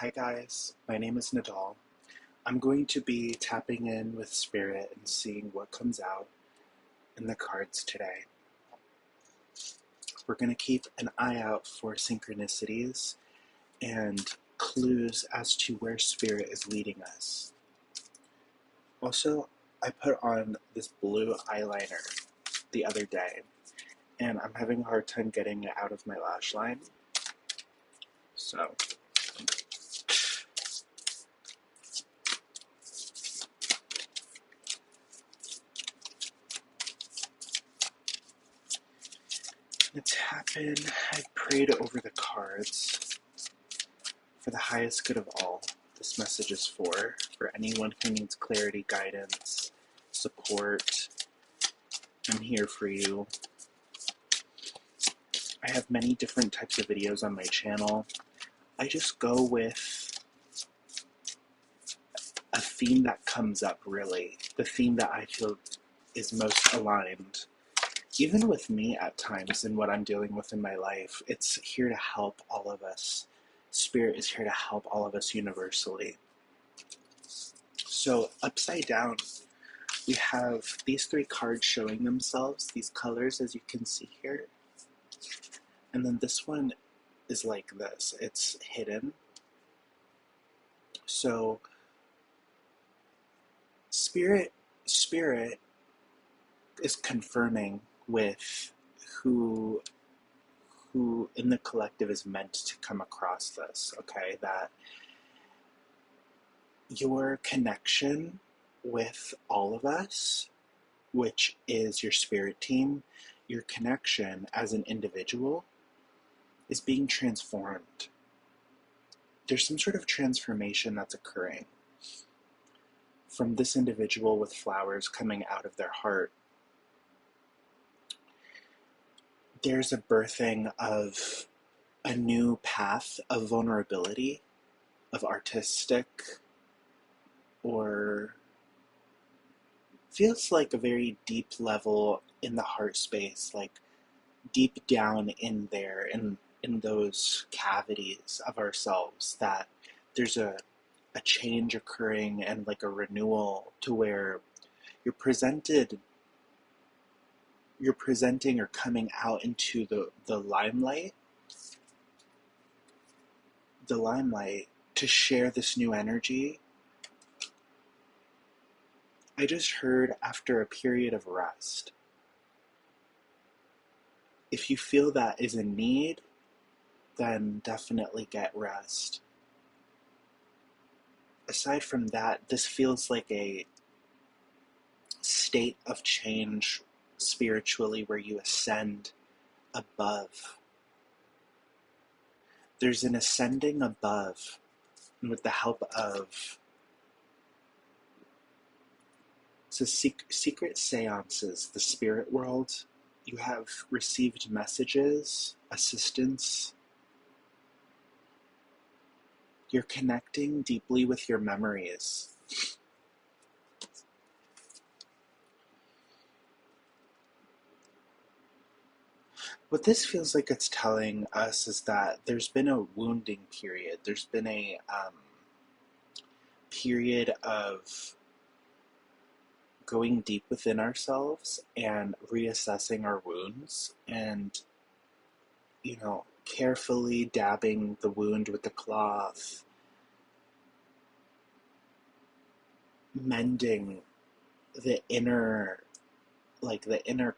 Hi guys, my name is Nadal. I'm going to be tapping in with Spirit and seeing what comes out in the cards today. We're going to keep an eye out for synchronicities and clues as to where Spirit is leading us. Also, I put on this blue eyeliner the other day, and I'm having a hard time getting it out of my lash line. So let's tap in. I prayed over the cards for the highest good of all. This message is for anyone who needs clarity, guidance, support. I'm here for you. I have many different types of videos on my channel. I just go with a theme that comes up, really. The theme that I feel is most aligned. Even with me at times and what I'm dealing with in my life, it's here to help all of us. Spirit is here to help all of us universally. So upside down, we have these three cards showing themselves, these colors as you can see here. And then this one is like this, it's hidden. So Spirit is confirming with who in the collective is meant to come across this, okay? That your connection with all of us, which is your spirit team, your connection as an individual is being transformed. There's some sort of transformation that's occurring from this individual with flowers coming out of their heart. There's a birthing of a new path of vulnerability, of artistic, or feels like a very deep level in the heart space, like deep down in there, in those cavities of ourselves, that there's a change occurring and like a renewal to where you're presenting or coming out into the limelight to share this new energy. I just heard after a period of rest. If you feel that is a need, then definitely get rest. Aside from that, this feels like a state of change spiritually where you ascend above. There's an ascending above, and with the help of secret seances, the spirit world, you have received messages, assistance. You're connecting deeply with your memories. What this feels like it's telling us is that there's been a wounding period. There's been a period of going deep within ourselves and reassessing our wounds and, carefully dabbing the wound with the cloth, mending the inner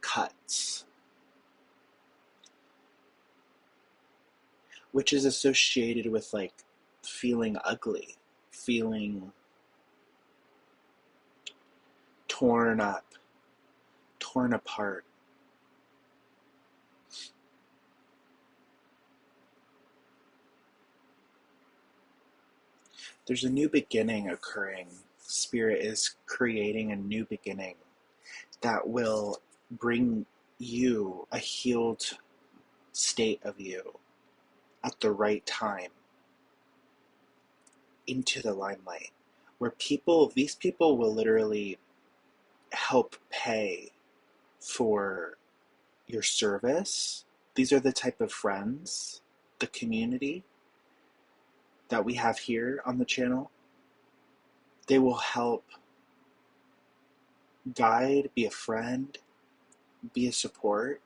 cuts, which is associated with like feeling ugly, feeling torn up, torn apart. There's a new beginning occurring. Spirit is creating a new beginning that will bring you a healed state of you at the right time into the limelight, where these people will literally help pay for your service. These are the type of friends, the community, that we have here on the channel. They will help guide, be a friend, be a support,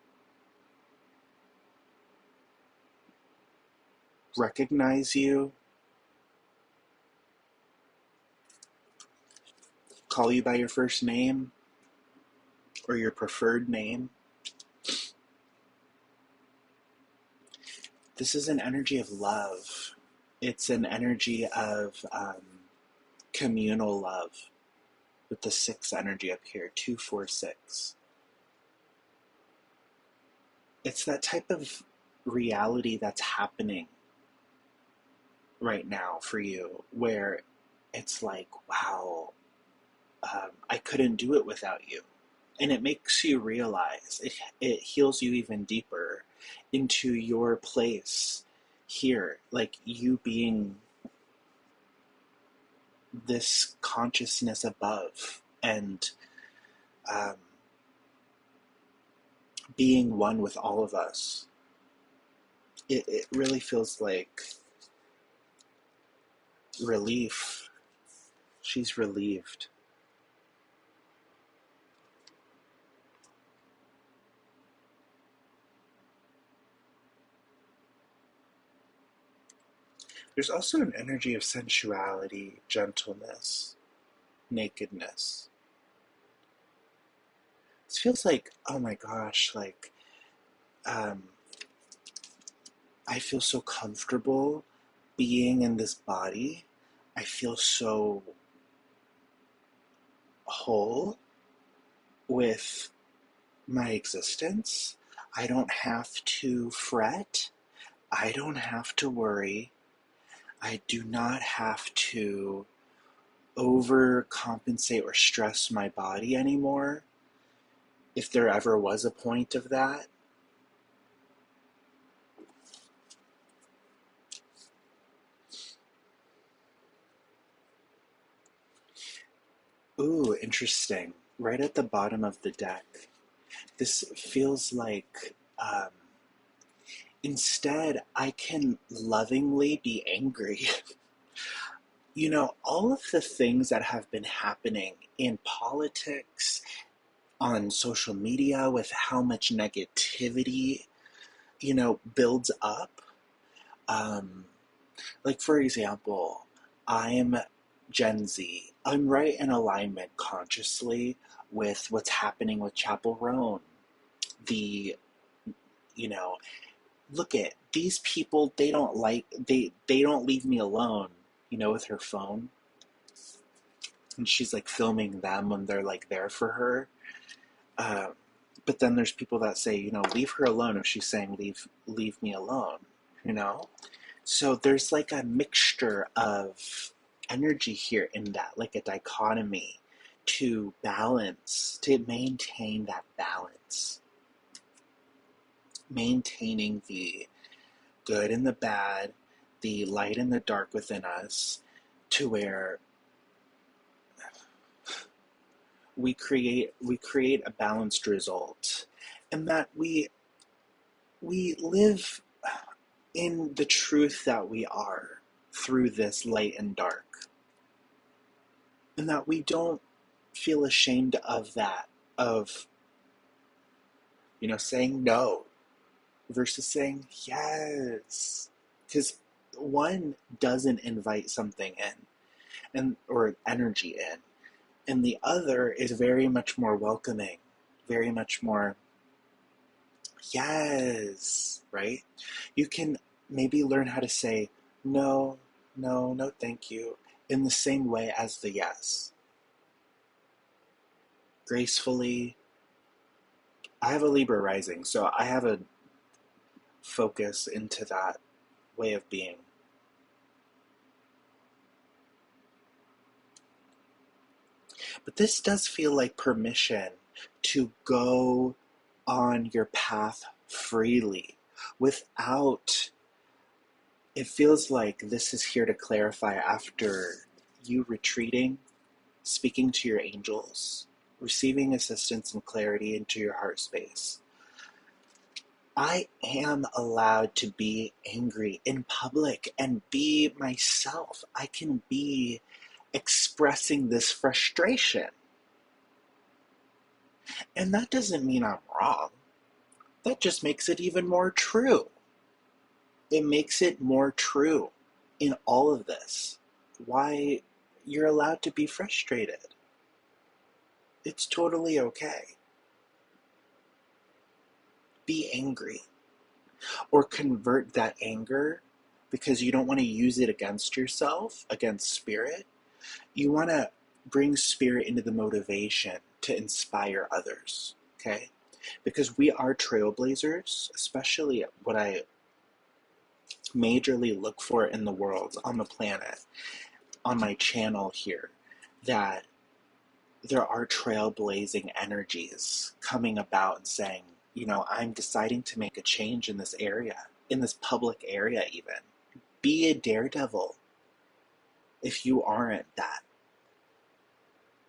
recognize you, call you by your first name or your preferred name. This is an energy of love. It's an energy of communal love with the 6 energy up here, 2, 4, 6. It's that type of reality that's happening right now for you where it's like, wow, I couldn't do it without you. And it makes you realize, it heals you even deeper into your place here, like you being this consciousness above and um, being one with all of us. It really feels like relief. She's relieved. There's also an energy of sensuality, gentleness, nakedness. It feels like, oh my gosh, like um, I feel so comfortable being in this body. I feel so whole with my existence. I don't have to fret. I don't have to worry. I do not have to overcompensate or stress my body anymore. If there ever was a point of that. Ooh, interesting. Right at the bottom of the deck. This feels like instead I can lovingly be angry. You know, all of the things that have been happening in politics, on social media, with how much negativity, you know, builds up. Um, like, for example, I'm Gen Z. I'm right in alignment consciously with what's happening with Chapel Roan. The, you know, look at these people, they don't leave me alone, you know, with her phone. And she's like filming them when they're like there for her. Uh, but then there's people that say, you know, leave her alone if she's saying leave me alone, you know? So there's like a mixture of energy here in that, like a dichotomy to balance, to maintain that balance. Maintaining the good and the bad, the light and the dark within us, to where we create a balanced result, and that we live in the truth that we are through this light and dark, and that we don't feel ashamed of that, of, you know, saying no versus saying yes, because one doesn't invite something in, and or energy in, and the other is very much more welcoming, very much more yes, right? You can maybe learn how to say no, no, no, thank you, in the same way as the yes. Gracefully. I have a Libra rising, so I have a focus into that way of being. But this does feel like permission to go on your path freely without. It feels like this is here to clarify after you retreating, speaking to your angels, receiving assistance and clarity into your heart space. I am allowed to be angry in public and be myself. I can be expressing this frustration. And that doesn't mean I'm wrong. That just makes it even more true. It makes it more true in all of this. Why you're allowed to be frustrated. It's totally okay. Be angry. Or convert that anger because you don't want to use it against yourself, against spirit. You want to bring spirit into the motivation to inspire others, okay? Because we are trailblazers, especially what I majorly look for in the world, on the planet, on my channel here, that there are trailblazing energies coming about and saying, I'm deciding to make a change in this area, in this public area even. Be a daredevil if you aren't that.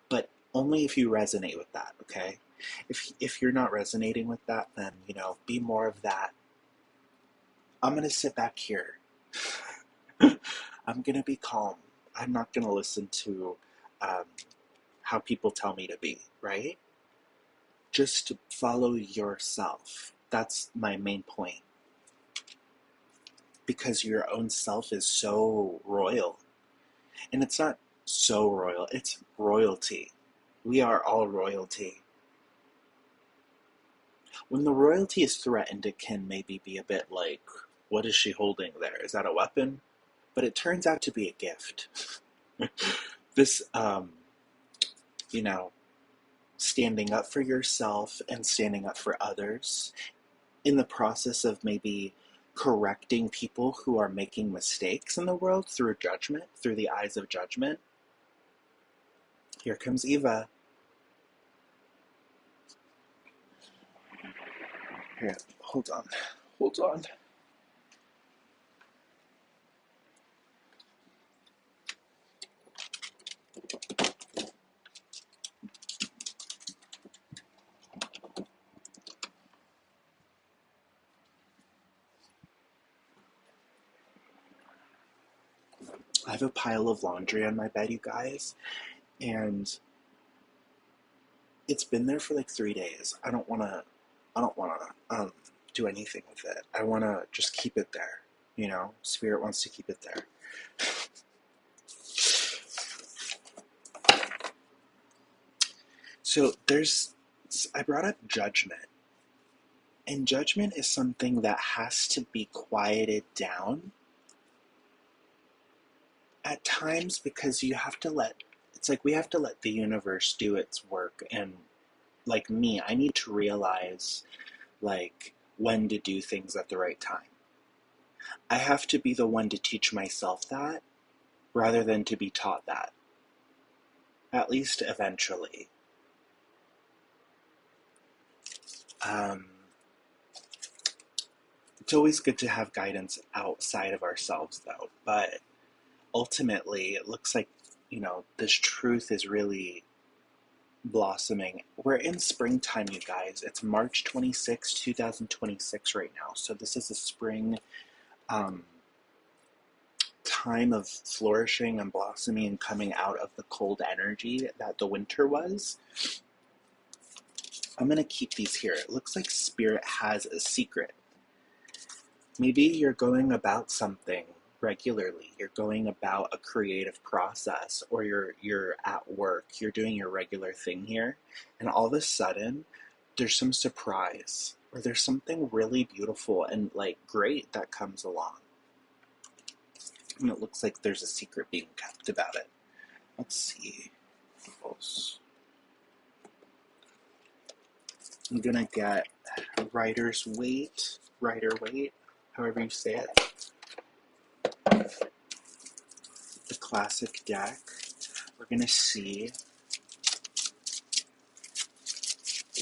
But only if you resonate with that, okay? If you're not resonating with that, then, be more of that. I'm going to sit back here. I'm going to be calm. I'm not going to listen to how people tell me to be, right? Just follow yourself. That's my main point. Because your own self is so royal. And it's not so royal, it's royalty. We are all royalty. When the royalty is threatened, it can maybe be a bit like, what is she holding there? Is that a weapon? But it turns out to be a gift. This, standing up for yourself and standing up for others in the process of maybe correcting people who are making mistakes in the world through judgment, through the eyes of judgment. Here comes Eva. Here, hold on. I have a pile of laundry on my bed, you guys, and it's been there for like 3 days. I don't want to do anything with it. I want to just keep it there. Spirit wants to keep it there. So I brought up judgment. And judgment is something that has to be quieted down at times, because we have to let the universe do its work. And like me, I need to realize when to do things at the right time. I have to be the one to teach myself that rather than to be taught that. At least eventually. It's always good to have guidance outside of ourselves, though. But ultimately, it looks like, this truth is really blossoming. We're in springtime, you guys. It's March 26, 2026 right now. So this is a spring time of flourishing and blossoming and coming out of the cold energy that the winter was. I'm going to keep these here. It looks like Spirit has a secret. Maybe you're going about something regularly. You're going about a creative process, or you're at work. You're doing your regular thing here, and all of a sudden, there's some surprise, or there's something really beautiful and great that comes along. And it looks like there's a secret being kept about it. Let's see. I'm gonna get rider weight, however you say it. The classic deck. We're gonna see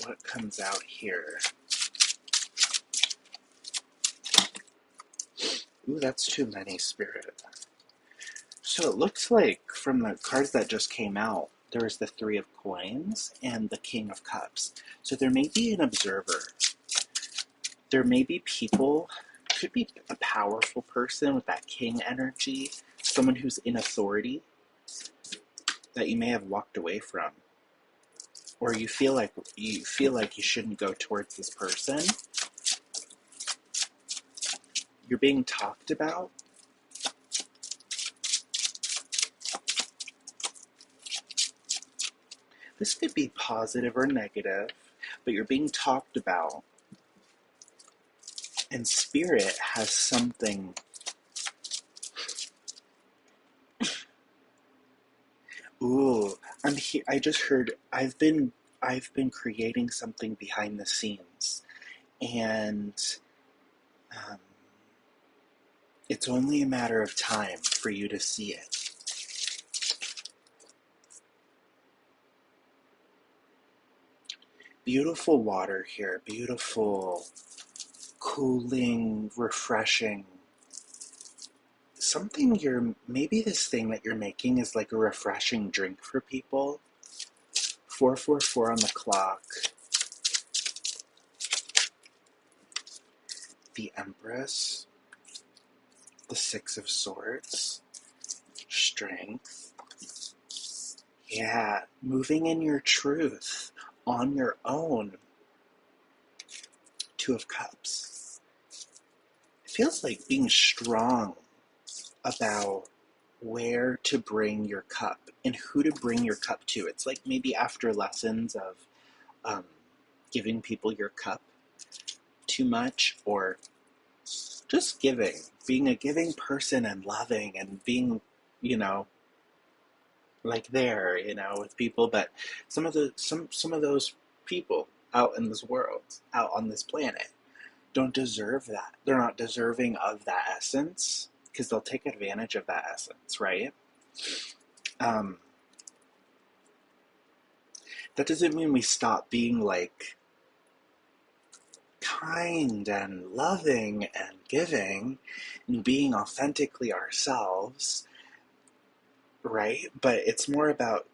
what comes out here. Ooh, that's too many, Spirit. So it looks like from the cards that just came out, there was the Three of Coins and the King of Cups. So there may be an observer. there may be people, could be a powerful person with that king energy, someone who's in authority that you may have walked away from, or you feel like you shouldn't go towards this person. You're being talked about. This could be positive or negative, but you're being talked about. And spirit has something. Ooh, I'm here. I just heard. I've been creating something behind the scenes, and um, it's only a matter of time for you to see it. Beautiful water here. Beautiful, cooling, refreshing. Maybe this thing that you're making is like a refreshing drink for people. 444 on the clock. The Empress. The Six of Swords. Strength. Yeah, moving in your truth on your own. Two of Cups. It feels like being strong about where to bring your cup and who to bring your cup to. It's like maybe after lessons of giving people your cup too much, or just being a giving person and loving and being, like there, with people. But some of those people out in this world, out on this planet, don't deserve that. They're not deserving of that essence because they'll take advantage of that essence, right? That doesn't mean we stop being like kind and loving and giving and being authentically ourselves, right? But it's more about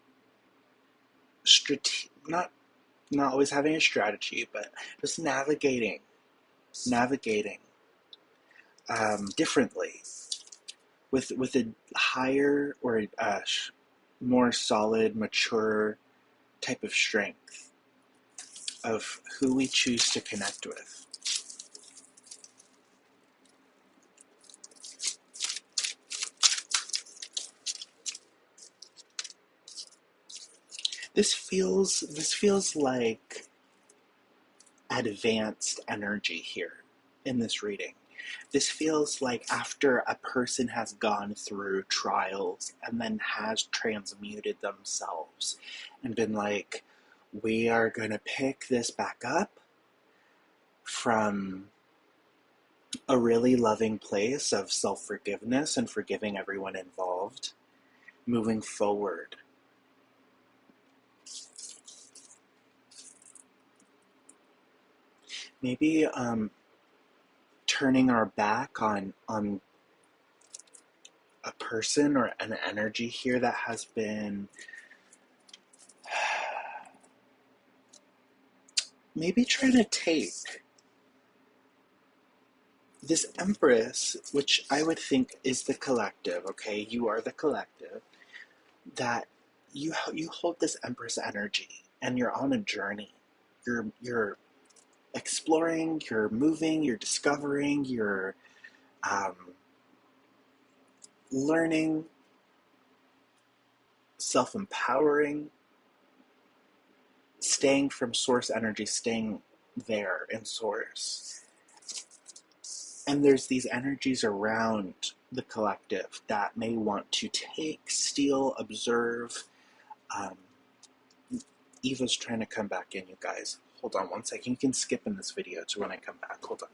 not always having a strategy, but just navigating differently with a higher or a more solid, mature type of strength of who we choose to connect with. This feels like advanced energy here in this reading. This feels like after a person has gone through trials and then has transmuted themselves and been like, we are going to pick this back up from a really loving place of self-forgiveness and forgiving everyone involved, moving forward. Maybe turning our back on a person or an energy here that has been maybe trying to take this Empress, which I would think is the collective, okay? You are the collective, that you hold this Empress energy and you're on a journey. You're exploring, you're moving, you're discovering, you're learning, self-empowering, staying from source energy, staying there in source. And there's these energies around the collective that may want to take, steal, observe. Eva's trying to come back in, you guys. Hold on one second. You can skip in this video to when I come back. Hold on.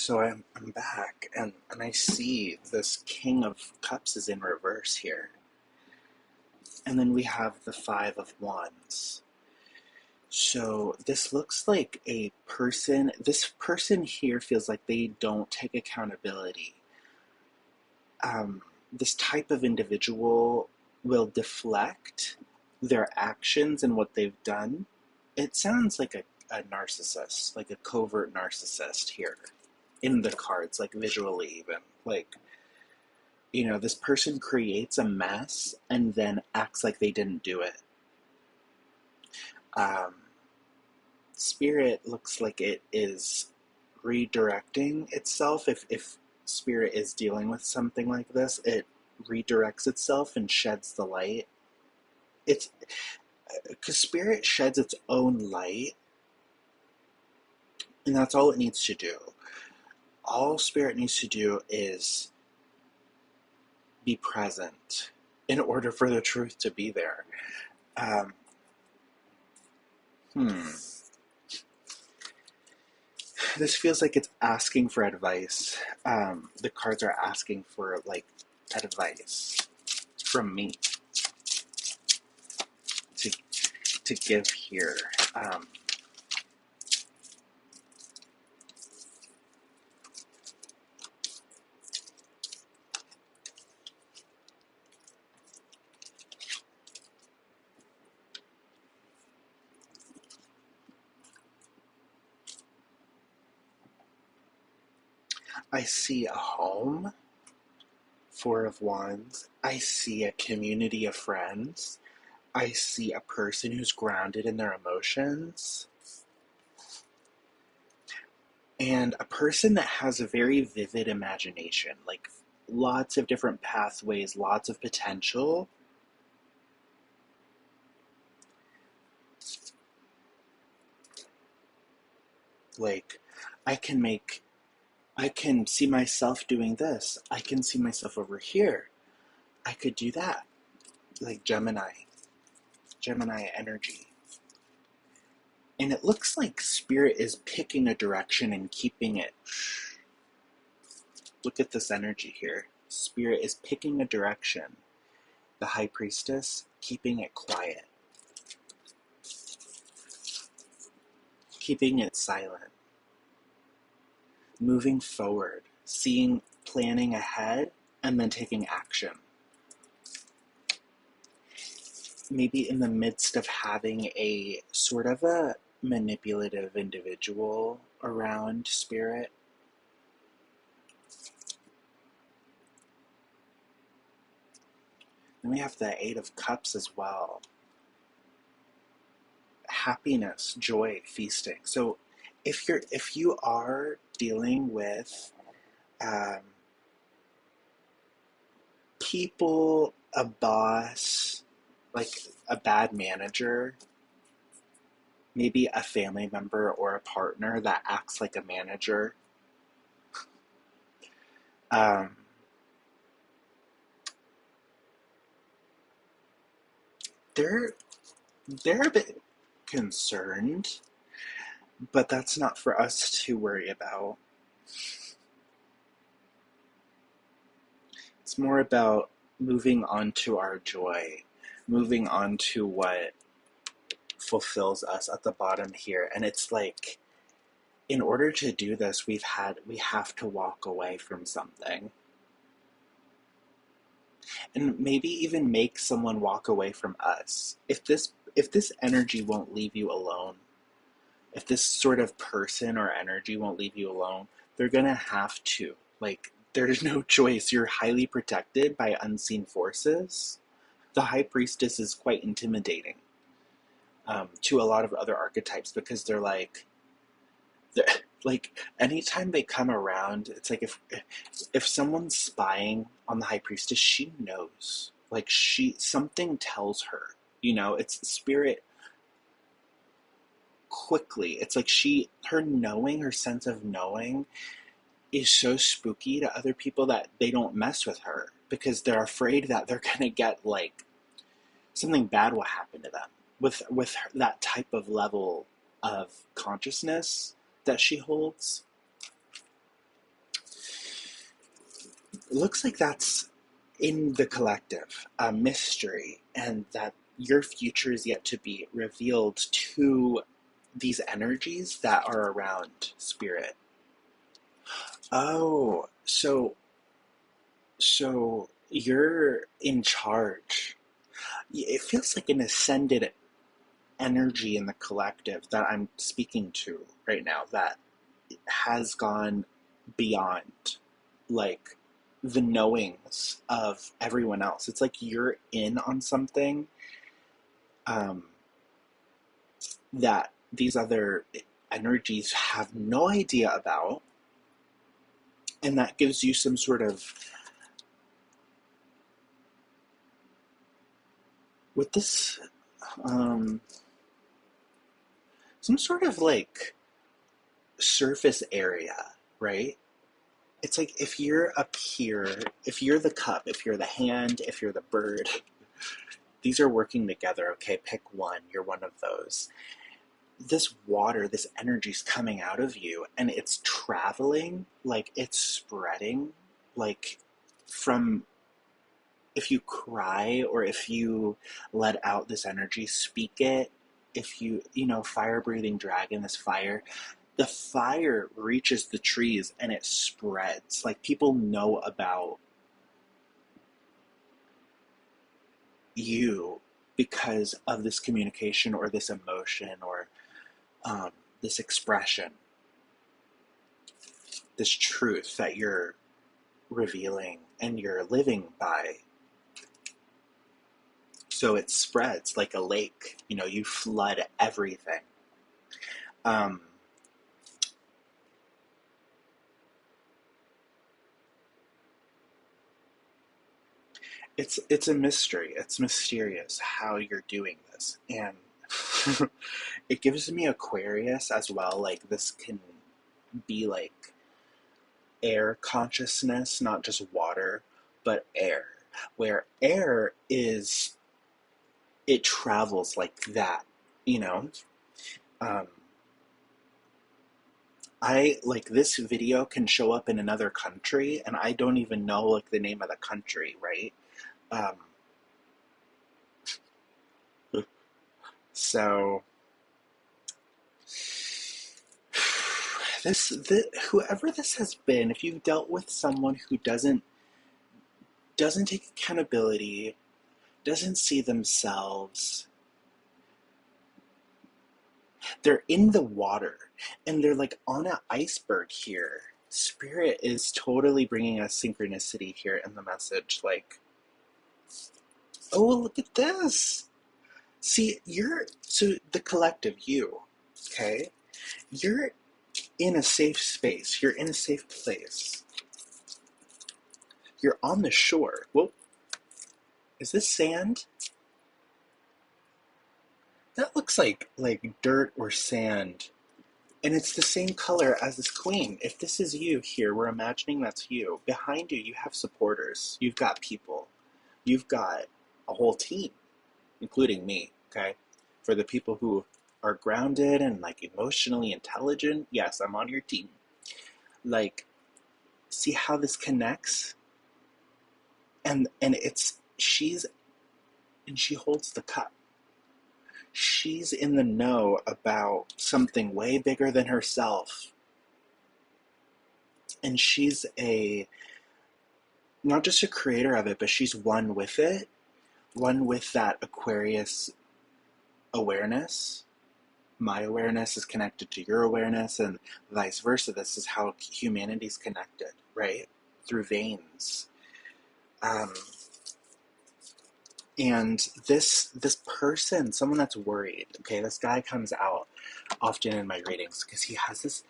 So I'm back, and I see this King of Cups is in reverse here. And then we have the Five of Wands. So this looks like this person here feels like they don't take accountability. This type of individual will deflect their actions and what they've done. It sounds like a narcissist, like a covert narcissist here in the cards, like visually even. Like, this person creates a mess and then acts like they didn't do it. Um, Spirit looks like it is redirecting itself. If Spirit is dealing with something like this, it redirects itself and sheds the light. It's because Spirit sheds its own light, and that's all it needs to do. All Spirit needs to do is be present in order for the truth to be there. Um, This feels like it's asking for advice. The cards are asking for advice from me to give here. I see a home, Four of Wands. I see a community of friends. I see a person who's grounded in their emotions. And a person that has a very vivid imagination, like lots of different pathways, lots of potential. Like, I can see myself doing this. I can see myself over here. I could do that. Like Gemini energy. And it looks like Spirit is picking a direction and keeping it. Look at this energy here. Spirit is picking a direction. The High Priestess, keeping it quiet. Keeping it silent. Moving forward. Planning ahead, and then taking action. Maybe in the midst of having a sort of a manipulative individual around Spirit. Then we have the Eight of Cups as well. Happiness, joy, feasting. So if you are dealing with people, a boss, like a bad manager, maybe a family member or a partner that acts like a manager, they're a bit concerned, but that's not for us to worry about. It's more about moving on to our joy, moving on to what fulfills us at the bottom here. And it's like, in order to do this, we have to walk away from something. And maybe even make someone walk away from us. If this energy won't leave you alone, if this sort of person or energy won't leave you alone, they're gonna have to. Like, there's no choice. You're highly protected by unseen forces. The High Priestess is quite intimidating to a lot of other archetypes, because they're like anytime they come around, it's like if someone's spying on the High Priestess, she knows. Like, something tells her. It's Spirit quickly. It's like her sense of knowing is so spooky to other people that they don't mess with her, because they're afraid that they're gonna get like something bad will happen to them with that type of level of consciousness that she holds. It looks like that's in the collective, a mystery, and that your future is yet to be revealed to these energies that are around spirit. Oh, so you're in charge. It feels like an ascended energy in the collective that I'm speaking to right now that has gone beyond like the knowings of everyone else. It's like you're in on something um, that these other energies have no idea about, and that gives you some sort of with this um, some sort of like surface area, right? It's like if you're up here, if you're the cup, if you're the hand, if you're the bird, these are working together. Okay, pick one. You're one of those. This water, this energy is coming out of you and it's traveling, like it's spreading, like from if you cry or if you let out this energy, speak it. If fire breathing dragon, this fire, the fire reaches the trees and it spreads. Like people know about you because of this communication or this emotion or this expression, this truth that you're revealing and you're living by. So it spreads like a lake. You flood everything. Um, it's a mystery. It's mysterious how you're doing this, and it gives me Aquarius as well. Like this can be like air consciousness, not just water, but air. Where air is, it travels like that, you know. Um, I like this video can show up in another country, and I don't even know like the name of the country, right? Um, so whoever this has been, if you've dealt with someone who doesn't take accountability, doesn't see themselves, they're in the water and they're like on an iceberg here. Spirit is totally bringing us synchronicity here in the message. Like, oh, look at this. See, so the collective, you, okay? You're in a safe space. You're in a safe place. You're on the shore. Whoa, is this sand? That looks like dirt or sand. And it's the same color as this queen. If this is you here, we're imagining that's you. Behind you, you have supporters. You've got people. You've got a whole team, including me, okay? For the people who are grounded and like emotionally intelligent, yes, I'm on your team. Like, see how this connects? And she holds the cup. She's in the know about something way bigger than herself. And she's not just a creator of it, but she's one with it, one with that Aquarius awareness. My awareness is connected to your awareness, and vice versa. This is how humanity's connected, right? Through veins. And this person, someone that's worried, okay, this guy comes out often in my readings because he has this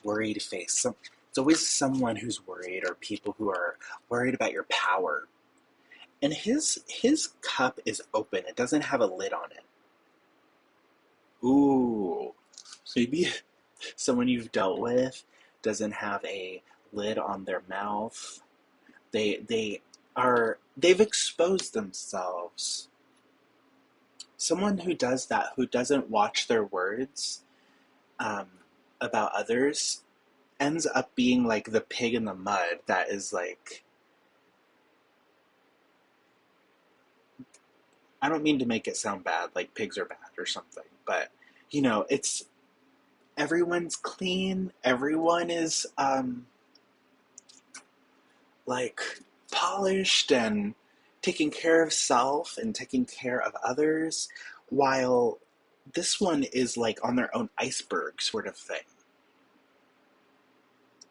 worried face. It's always someone who's worried or people who are worried about your power. And his cup is open. It doesn't have a lid on it. Ooh, maybe someone you've dealt with doesn't have a lid on their mouth. They've exposed themselves. Someone who does that, who doesn't watch their words um, about others, ends up being like the pig in the mud that is like I don't mean to make it sound bad, like pigs are bad or something, but you know, it's everyone's clean, everyone is like polished and taking care of self and taking care of others, while this one is like on their own iceberg sort of thing.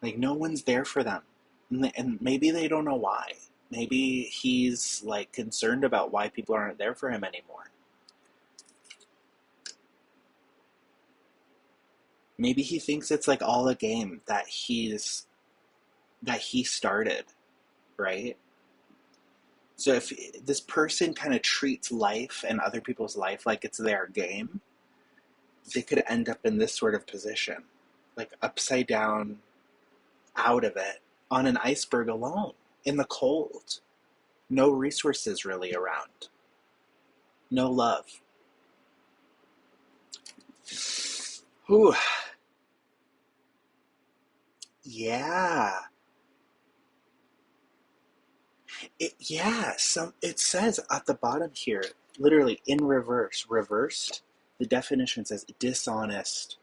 Like no one's there for them. And maybe they don't know why. Maybe he's like concerned about why people aren't there for him anymore. Maybe he thinks it's like all a game that he started, right? So if this person kind of treats life and other people's life like it's their game, they could end up in this sort of position, like upside down, out of it, on an iceberg alone, in the cold. No resources really around. No love. Ooh. Yeah. It says at the bottom here, literally in reverse, reversed, the definition says dishonest,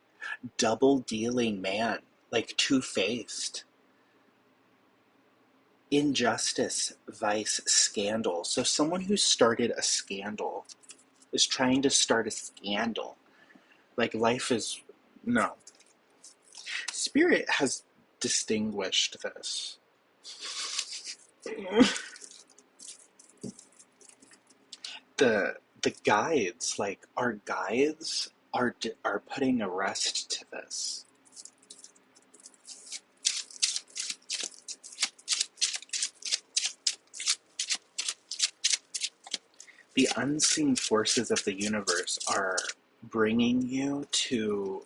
double dealing man, like two-faced, injustice, vice, scandal. So someone who started a scandal is trying to start a scandal. Like life is, no. Spirit has distinguished this. The guides, like our guides, are putting a rest to this. The unseen forces of the universe are bringing you to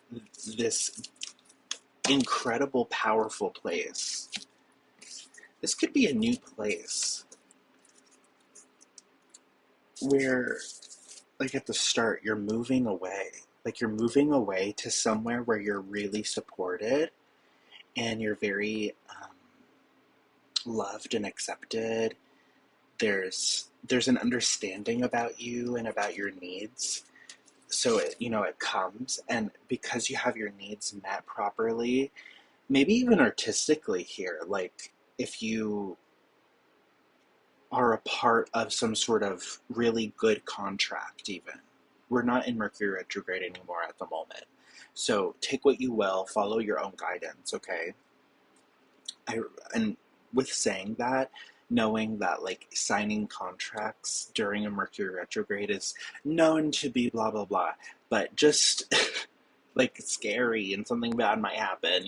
this incredible, powerful place. This could be a new place where, like at the start, you're moving away. Like you're moving away to somewhere where you're really supported and you're very loved and accepted. There's an understanding about you and about your needs. So it comes, and because you have your needs met properly, maybe even artistically here, like if you are a part of some sort of really good contract even. We're not in Mercury retrograde anymore at the moment. So take what you will, follow your own guidance, okay? And with saying that, knowing that like signing contracts during a Mercury retrograde is known to be blah blah blah, but just like scary and something bad might happen,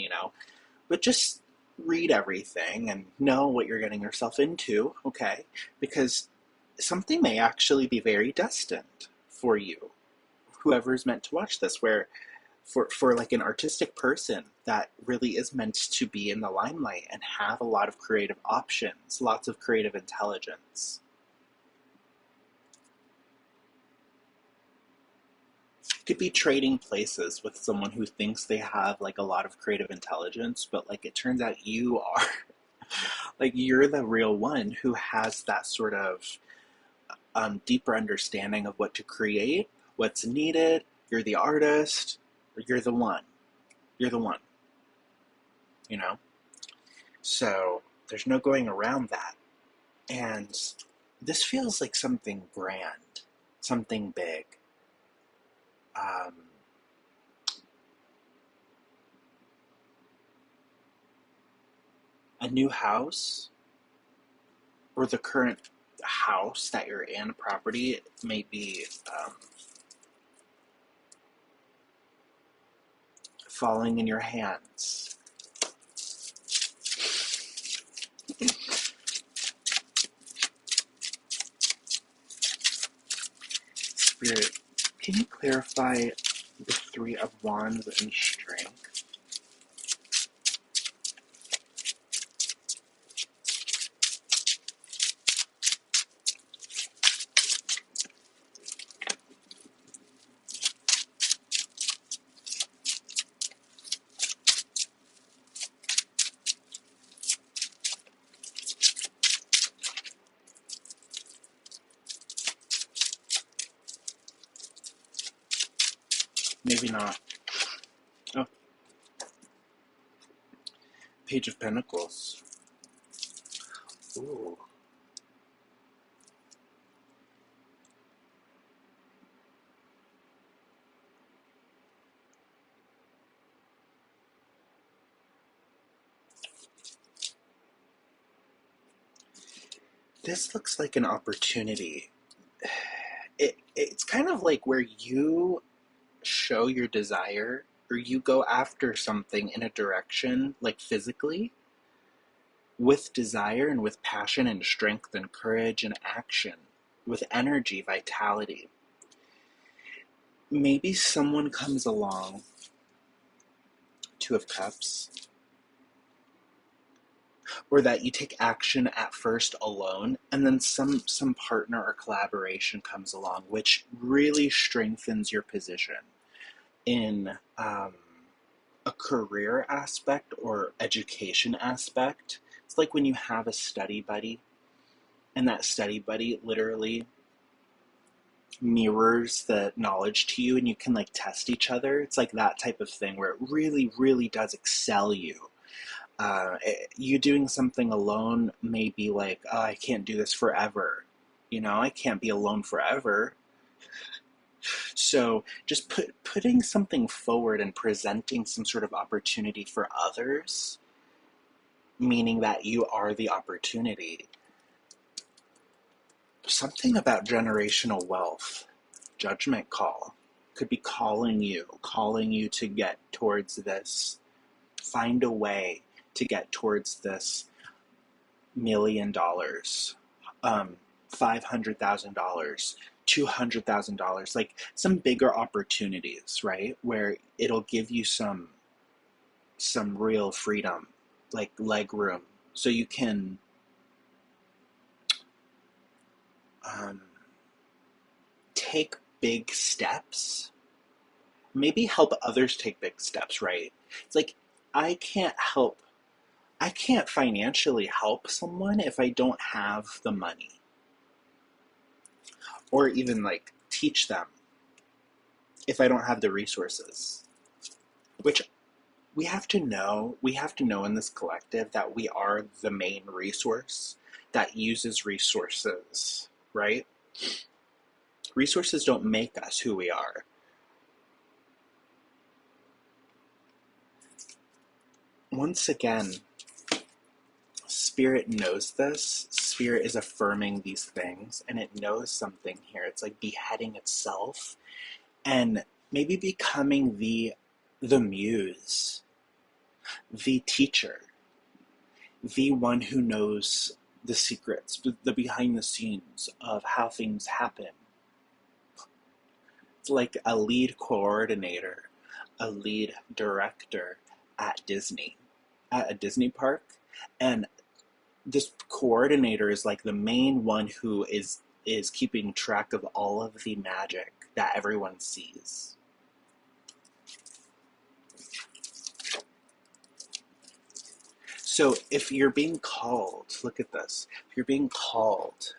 But just read everything and know what you're getting yourself into, okay? Because something may actually be very destined for you, whoever's meant to watch this, where for like an artistic person that really is meant to be in the limelight and have a lot of creative options, lots of creative intelligence. Could be trading places with someone who thinks they have like a lot of creative intelligence, but like it turns out you are like you're the real one who has that sort of deeper understanding of what to create, what's needed. You're the artist, you're the one. You're the one. So there's no going around that. And this feels like something grand, something big. A new house, or the current house that you're in, property, may be falling in your hands. Spirit, can you clarify the Three of Wands and Strength? maybe not. Oh, Page of Pentacles. Ooh. This looks like an opportunity. It's kind of like where you show your desire or you go after something in a direction, like physically, with desire and with passion and strength and courage and action, with energy, vitality. Maybe someone comes along, Two of Cups, or that you take action at first alone, and then some partner or collaboration comes along, which really strengthens your position in a career aspect or education aspect. It's like when you have a study buddy, and that study buddy literally mirrors the knowledge to you, and you can like test each other. It's like that type of thing where it really, really does excel you. You doing something alone may be like, oh, I can't do this forever. You know, I can't be alone forever. So just putting something forward and presenting some sort of opportunity for others, meaning that you are the opportunity. Something about generational wealth, judgment call, could be calling you to get towards this. Find a way to get towards this $1,000,000, $500,000, $200,000, like some bigger opportunities, right? Where it'll give you some real freedom, like leg room, so you can take big steps, maybe help others take big steps, right? It's like I can't financially help someone if I don't have the money, or even like teach them if I don't have the resources. Which we have to know in this collective that we are the main resource that uses resources, right? Resources don't make us who we are. Once again, Spirit knows this. Spirit is affirming these things, and it knows something here. It's like beheading itself and maybe becoming the muse, the teacher, the one who knows the secrets, the behind the scenes of how things happen. It's like a lead coordinator, a lead director at a Disney park, and this coordinator is like the main one who is keeping track of all of the magic that everyone sees. So if you're being called, look at this. If you're being called,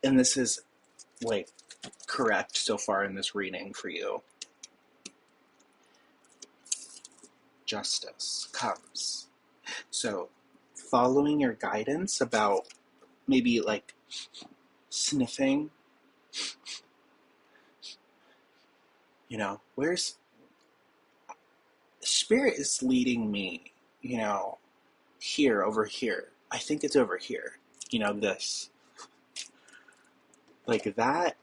and this is like correct so far in this reading for you, justice comes. So following your guidance about maybe like sniffing, you know, where's Spirit is leading me, you know, here, over here. I think it's over here, you know, this. Like that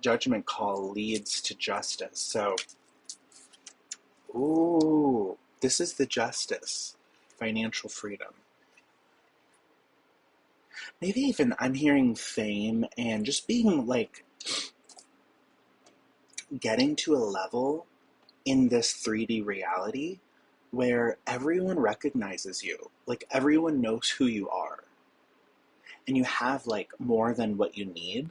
judgment call leads to justice. So, ooh, this is the justice, financial freedom. Maybe even I'm hearing fame and just being like, getting to a level in this 3D reality where everyone recognizes you. Like everyone knows who you are. And you have like more than what you need.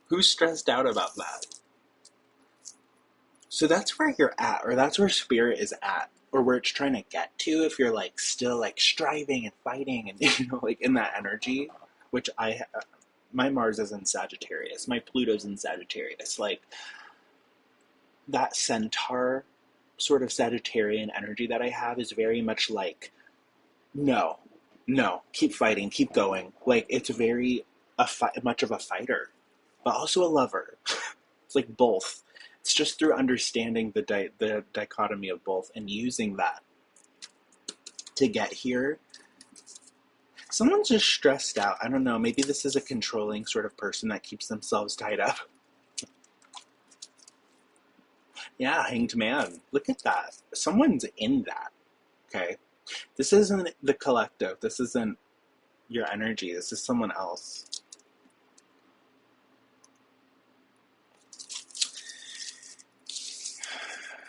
Who's stressed out about that? So that's where you're at, or that's where Spirit is at. or where it's trying to get to, if you're like still like striving and fighting and like in that energy, which my Mars is in Sagittarius, my Pluto's in Sagittarius, like that centaur sort of Sagittarian energy that I have is very much like, no, no, keep fighting, keep going. Like it's very much of a fighter, but also a lover. It's like both. It's just through understanding the dichotomy of both and using that to get here. Someone's just stressed out. I don't know. Maybe this is a controlling sort of person that keeps themselves tied up. Yeah, Hanged Man. Look at that. Someone's in that. Okay. This isn't the collective. This isn't your energy. This is someone else.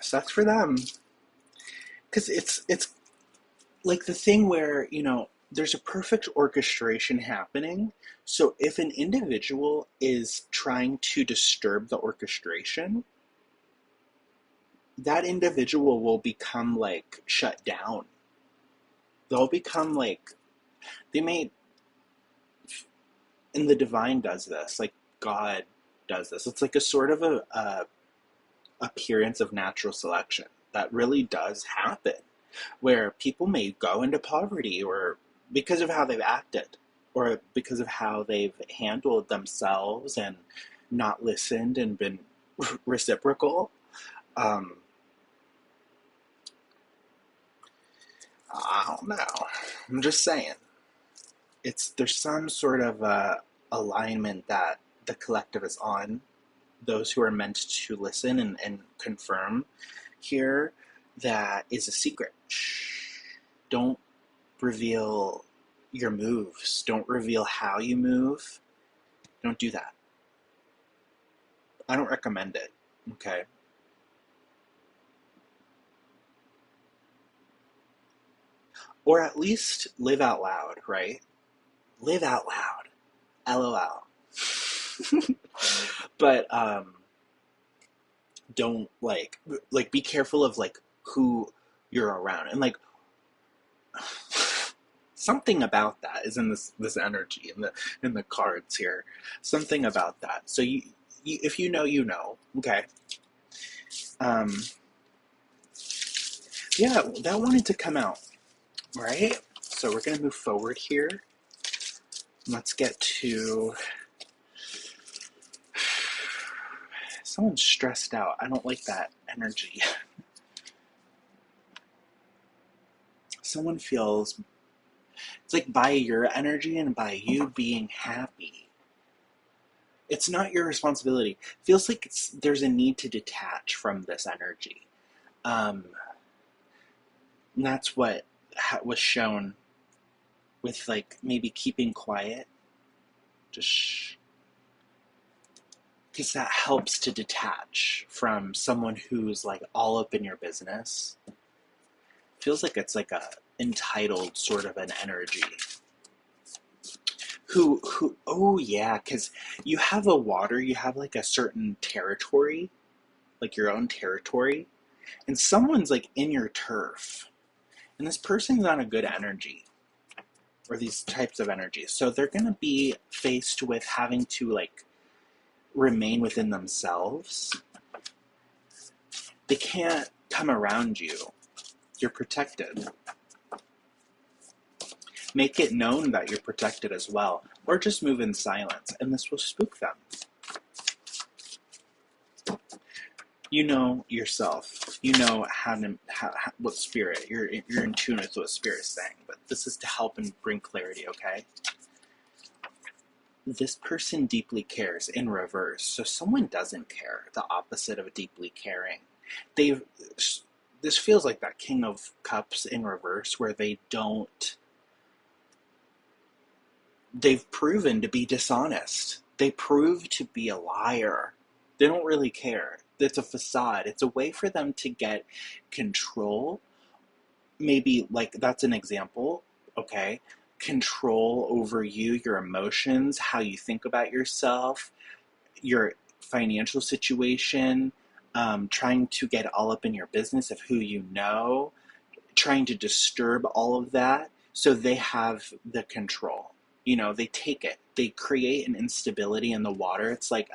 Sucks for them. Because it's like the thing where, there's a perfect orchestration happening. So if an individual is trying to disturb the orchestration, that individual will become like shut down. They'll become like, they may, and the divine does this, like God does this. It's like a sort of a appearance of natural selection that really does happen, where people may go into poverty or because of how they've acted or because of how they've handled themselves and not listened and been reciprocal. I don't know. I'm just saying. There's some sort of alignment that the collective is on. Those who are meant to listen and confirm here, that is a secret. Shh. Don't reveal your moves. Don't reveal how you move. Don't do that. I don't recommend it. Okay. Or at least live out loud, right? Live out loud. LOL. But don't like be careful of like who you're around, and like something about that is in this energy in the cards here. Something about that. So you if you know, okay. Yeah, that wanted to come out, right? So we're gonna move forward here. Let's get to someone's stressed out. I don't like that energy. Someone feels it's like by your energy and by you being happy. It's not your responsibility. It feels like there's a need to detach from this energy. And that's what was shown with like maybe keeping quiet. Just shh. Because that helps to detach from someone who's like all up in your business. Feels like it's like a entitled sort of an energy. Who oh yeah, because you have you have like a certain territory, like your own territory, and someone's like in your turf, and this person's on a good energy, or these types of energies, so they're gonna be faced with having to like remain within themselves. They can't come around you. You're protected. Make it known that you're protected as well, or just move in silence, and this will spook them. You know yourself. You know what spirit. You're in tune with what spirit's saying, but this is to help and bring clarity, okay? This person deeply cares in reverse, so someone doesn't care, the opposite of deeply caring. This feels like that King of Cups in reverse, where they've proven to be dishonest. They prove to be a liar. They don't really care. It's a facade. It's a way for them to get control. Maybe, like, that's an example, okay? Control over you, your emotions, how you think about yourself, your financial situation, trying to get all up in your business of who you know, trying to disturb all of that so they have the control. You know, they take it, they create an instability in the water. It's like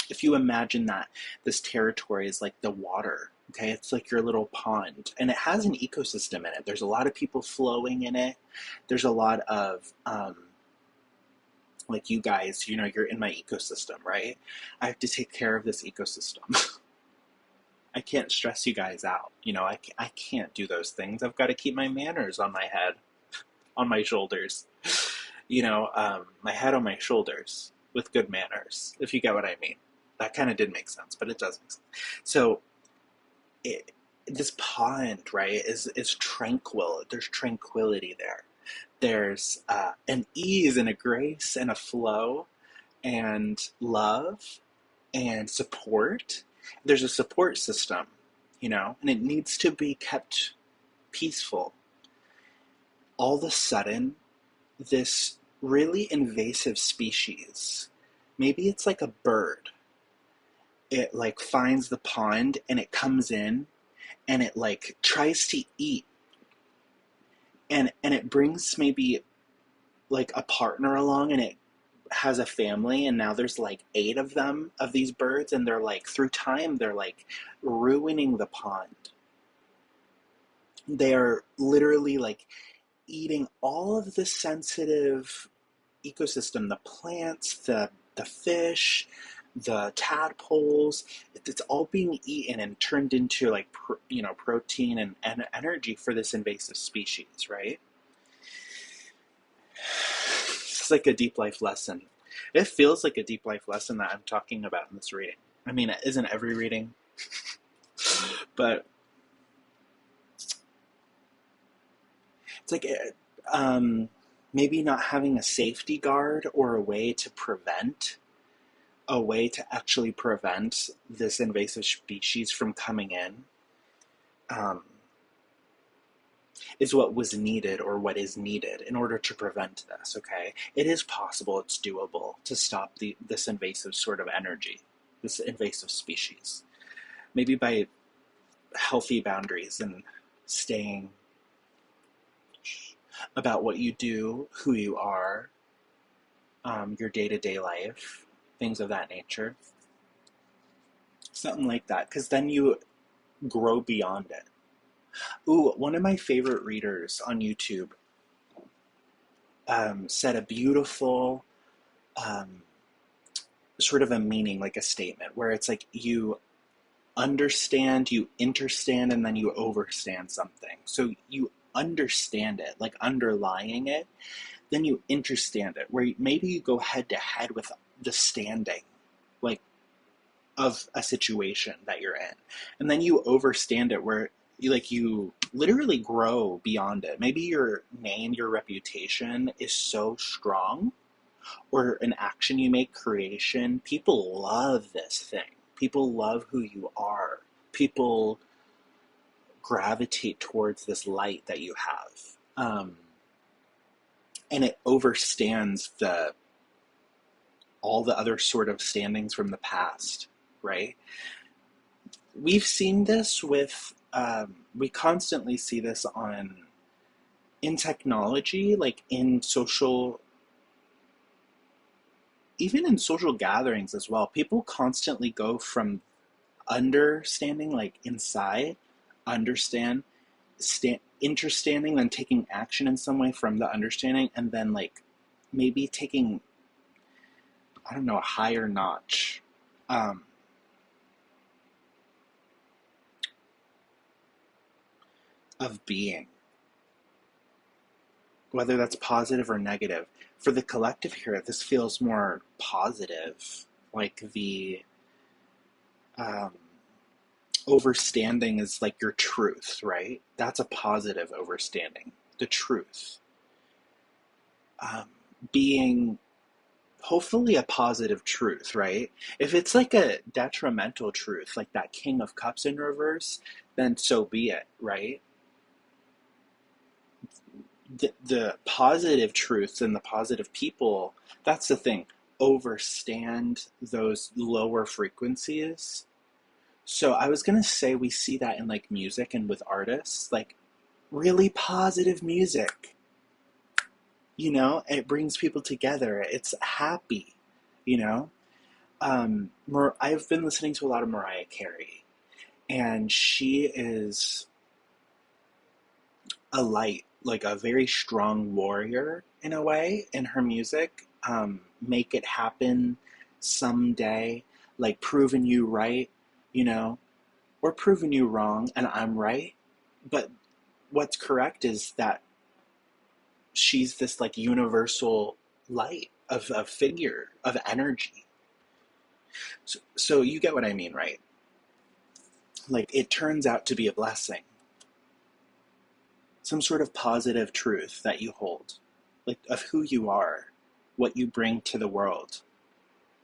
if you imagine that this territory is like the water, okay, it's like your little pond, and it has an ecosystem in it. There's a lot of people flowing in it. There's a lot of like, you guys, you know, you're in my ecosystem, right? I have to take care of this ecosystem. I can't stress you guys out. You know, I can't do those things. I've got to keep my manners on my head, on my shoulders. You know, my head on my shoulders with good manners, if you get what I mean. That kind of did make sense, but it does make sense. So, this pond, right, is tranquil. There's tranquility there. There's an ease and a grace and a flow and love and support. There's a support system, you know, and it needs to be kept peaceful. All of a sudden, this really invasive species, maybe it's like a bird, it like finds the pond and it comes in and it like tries to eat, and it brings maybe like a partner along, and it has a family, and now there's like 8 of them, of these birds, and they're like, through time, they're like ruining the pond. They're literally like eating all of the sensitive ecosystem, the plants, the fish, the tadpoles. It's all being eaten and turned into like you know, protein and energy for this invasive species, right? It's like a deep life lesson. It feels like a deep life lesson that I'm talking about in this reading. I mean, it isn't every reading, but it's like maybe not having a safety guard or a way to actually prevent this invasive species from coming in, is what was needed, or what is needed in order to prevent this, okay? It is possible, it's doable to stop this invasive sort of energy, this invasive species. Maybe by healthy boundaries and staying about what you do, who you are, your day-to-day life, things of that nature. Something like that, because then you grow beyond it. Ooh, one of my favorite readers on YouTube said a beautiful sort of a meaning, like a statement, where it's like you understand, you understand, and then you overstand something. So you understand it, like underlying it, then you understand it, where maybe you go head to head with the standing, like, of a situation that you're in, and then you overstand it, where you literally grow beyond it. Maybe your name, your reputation is so strong, or an action you make, creation, people love this thing. People love who you are. People gravitate towards this light that you have. And it overstands all the other sort of standings from the past, right? We've seen this with, we constantly see this in technology, like in social, even in social gatherings as well. People constantly go from understanding, like inside, understanding, then taking action in some way from the understanding, and then like maybe taking, I don't know, a higher notch. Of being, whether that's positive or negative. For the collective here, this feels more positive, like the overstanding is like your truth, right? That's a positive overstanding, the truth. Being hopefully a positive truth, right? If it's like a detrimental truth, like that King of Cups in reverse, then so be it, right? The positive truths and the positive people, that's the thing, overstand those lower frequencies So I was gonna say we see that in like music and with artists, like really positive music. It brings people together. It's happy. You know, I've been listening to a lot of Mariah Carey, and she is a light, like a very strong warrior in a way in her music. Make it happen someday, like proving you right, you know, or proving you wrong and I'm right. But what's correct is that she's this like universal light of figure, of energy. So you get what I mean, right? Like it turns out to be a blessing, some sort of positive truth that you hold, like of who you are, what you bring to the world.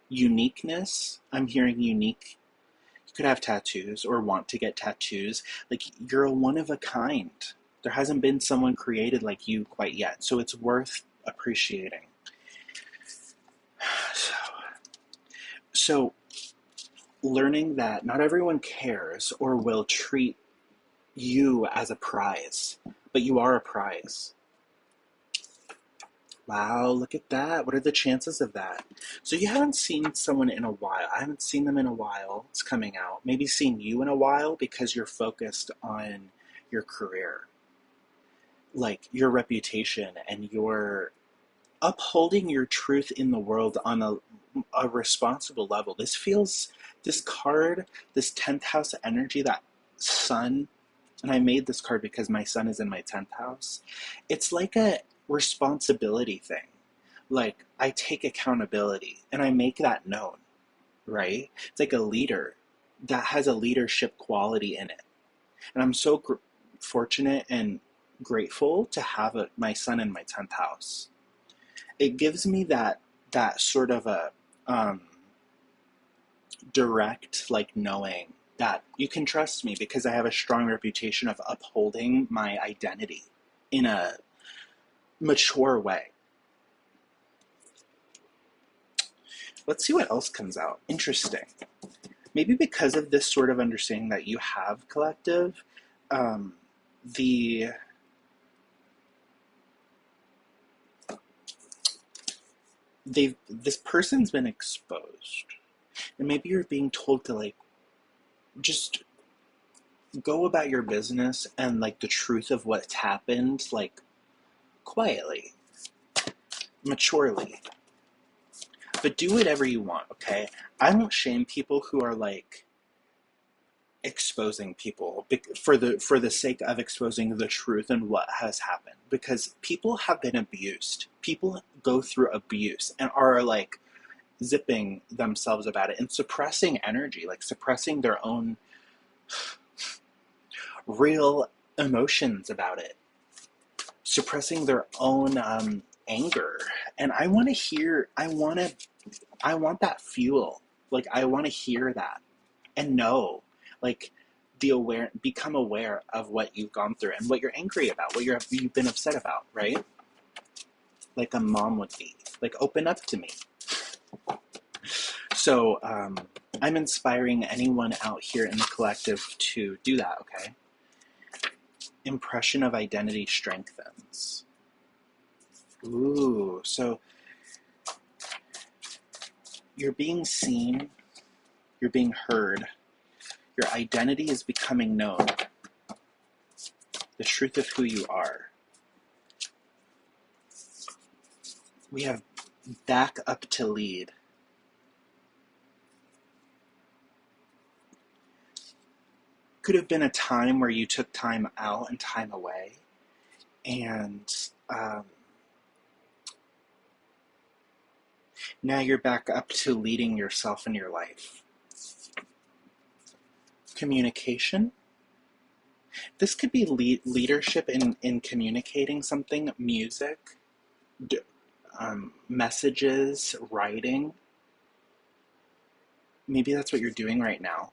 Uniqueness, I'm hearing unique. You could have tattoos or want to get tattoos. Like you're a one of a kind. There hasn't been someone created like you quite yet. So it's worth appreciating. So learning that not everyone cares or will treat you as a prize, but you are a prize. Wow, look at that. What are the chances of that? So you haven't seen someone in a while. I haven't seen them in a while. It's coming out. Maybe seen you in a while because you're focused on your career, like your reputation, and your upholding your truth in the world on a responsible level. This card, this 10th house energy, that sun, and I made this card because my sun is in my 10th house. It's like a responsibility thing. Like I take accountability and I make that known, right? It's like a leader that has a leadership quality in it. And I'm so fortunate and grateful to have my sun in my 10th house. It gives me that sort of a direct like knowing that you can trust me because I have a strong reputation of upholding my identity in a mature way. Let's see what else comes out. Interesting. Maybe because of this sort of understanding that you have, collective, um, the this person's been exposed, and maybe you're being told to like just go about your business and like the truth of what's happened, like quietly, maturely, but do whatever you want. Okay, I won't shame people who are like exposing people for the sake of exposing the truth and what has happened, because people have been abused. People go through abuse and are like zipping themselves about it and suppressing energy, like suppressing their own real emotions about it, suppressing their own anger. And I want to hear, I want that fuel. Like I want to hear that and know, like become aware of what you've gone through and what you're angry about, what you've been upset about, right? Like a mom would be. Like open up to me. So I'm inspiring anyone out here in the collective to do that, okay? Impression of identity strengthens. Ooh, so you're being seen, you're being heard, your identity is becoming known, the truth of who you are. We have back up to lead. Could have been a time where you took time out and time away, and now you're back up to leading yourself in your life. Communication. This could be leadership in communicating something, music, messages, writing. Maybe that's what you're doing right now.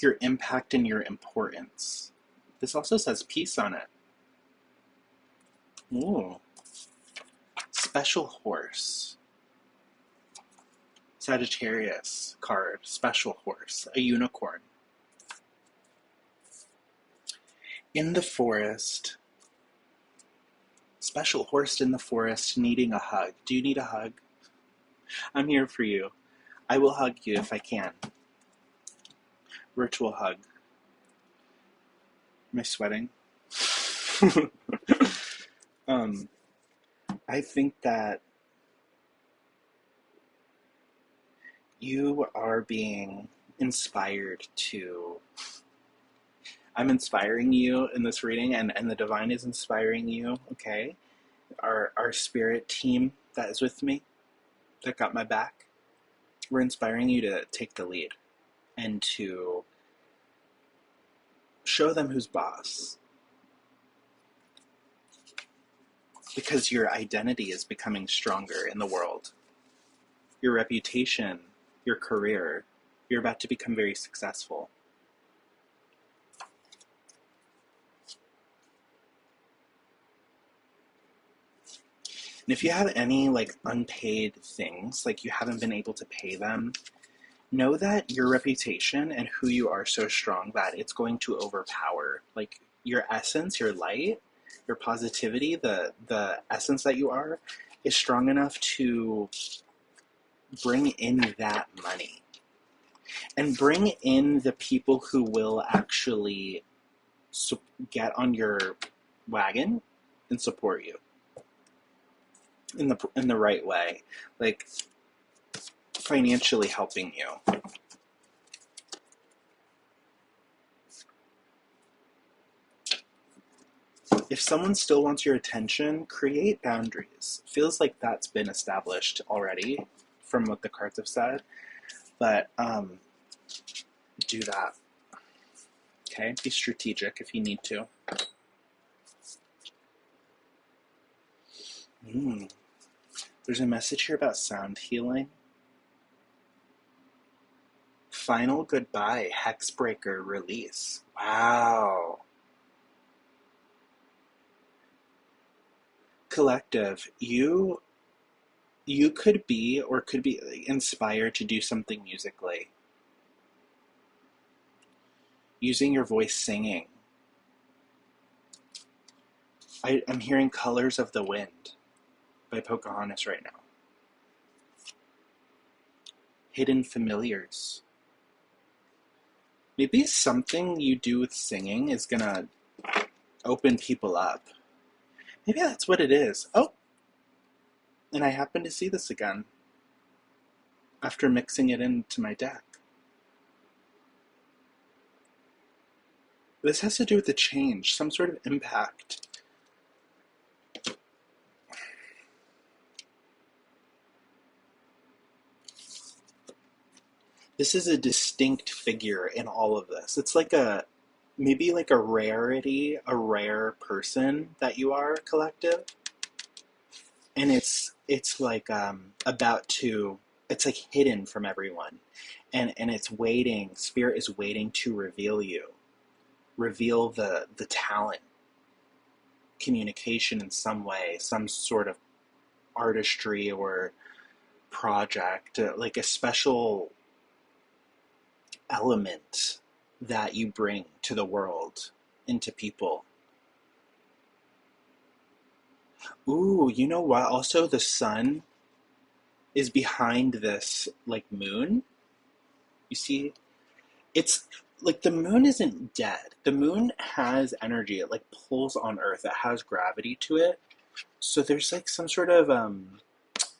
Your impact and your importance. This also says peace on it. Ooh. Special horse. Sagittarius card, special horse, a unicorn. In the forest, special horse in the forest needing a hug. Do you need a hug? I'm here for you. I will hug you if I can. Virtual hug. Am I sweating? I think that you are being inspired to. I'm inspiring you in this reading, and the divine is inspiring you, okay? Our spirit team that is with me, that got my back, we're inspiring you to take the lead and to show them who's boss. Because your identity is becoming stronger in the world. Your reputation, your career, you're about to become very successful. And if you have any like unpaid things, like you haven't been able to pay them, know that your reputation and who you are so strong that it's going to overpower like your essence, your light, your positivity, the essence that you are is strong enough to bring in that money and bring in the people who will actually get on your wagon and support you in the right way, like financially helping you. If someone still wants your attention, create boundaries. Feels like that's been established already from what the cards have said, but do that. Okay, be strategic if you need to. There's a message here about sound healing. Final goodbye, Hexbreaker release. Wow. Collective, you could be or could be inspired to do something musically. Using your voice singing. I'm hearing Colors of the Wind by Pocahontas right now. Hidden Familiars. Maybe something you do with singing is gonna open people up. Maybe that's what it is. Oh, and I happen to see this again after mixing it into my deck. This has to do with the change, some sort of impact. This is a distinct figure in all of this. It's like maybe like a rarity, a rare person that you are, collective. And it's like about to, it's like hidden from everyone. And it's waiting, spirit is waiting to reveal you. Reveal the talent, communication in some way, some sort of artistry or project, like a special element that you bring to the world, into people. Ooh, you know what? Also, the sun is behind this, like, moon. You see? It's like the moon isn't dead. The moon has energy. It, like, pulls on Earth. It has gravity to it. So there's, like, some sort of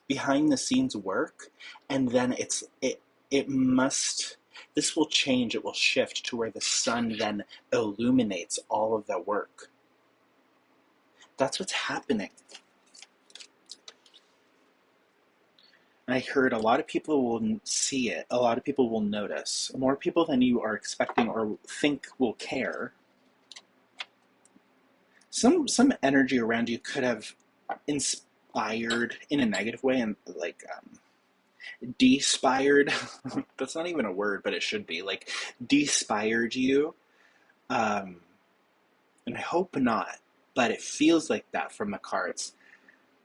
behind the scenes work. And then it must... This will change, it will shift to where the sun then illuminates all of the work. That's what's happening. And I heard a lot of people will see it, a lot of people will notice. More people than you are expecting or think will care. Some energy around you could have inspired in a negative way and like... despired. That's not even a word, but it should be. Like, despired you. And I hope not, but it feels like that from the cards.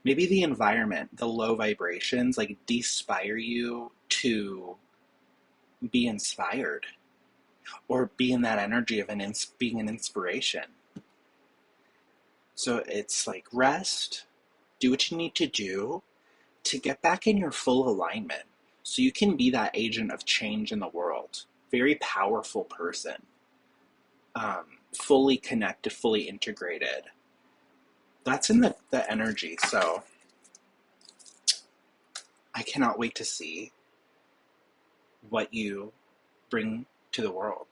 Maybe the environment, the low vibrations, like, despire you to be inspired or be in that energy of being an inspiration. So it's like rest, do what you need to do to get back in your full alignment so you can be that agent of change in the world. Very powerful person. Fully connected, fully integrated. That's in the energy. So I cannot wait to see what you bring to the world,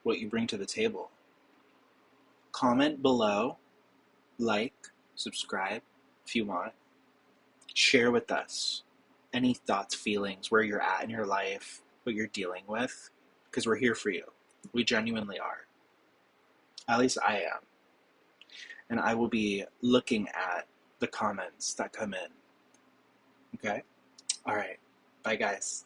what you bring to the table. Comment below, like, subscribe if you want. Share with us any thoughts, feelings, where you're at in your life, what you're dealing with, because we're here for you. We genuinely are. At least I am. And I will be looking at the comments that come in. Okay? All right. Bye, guys.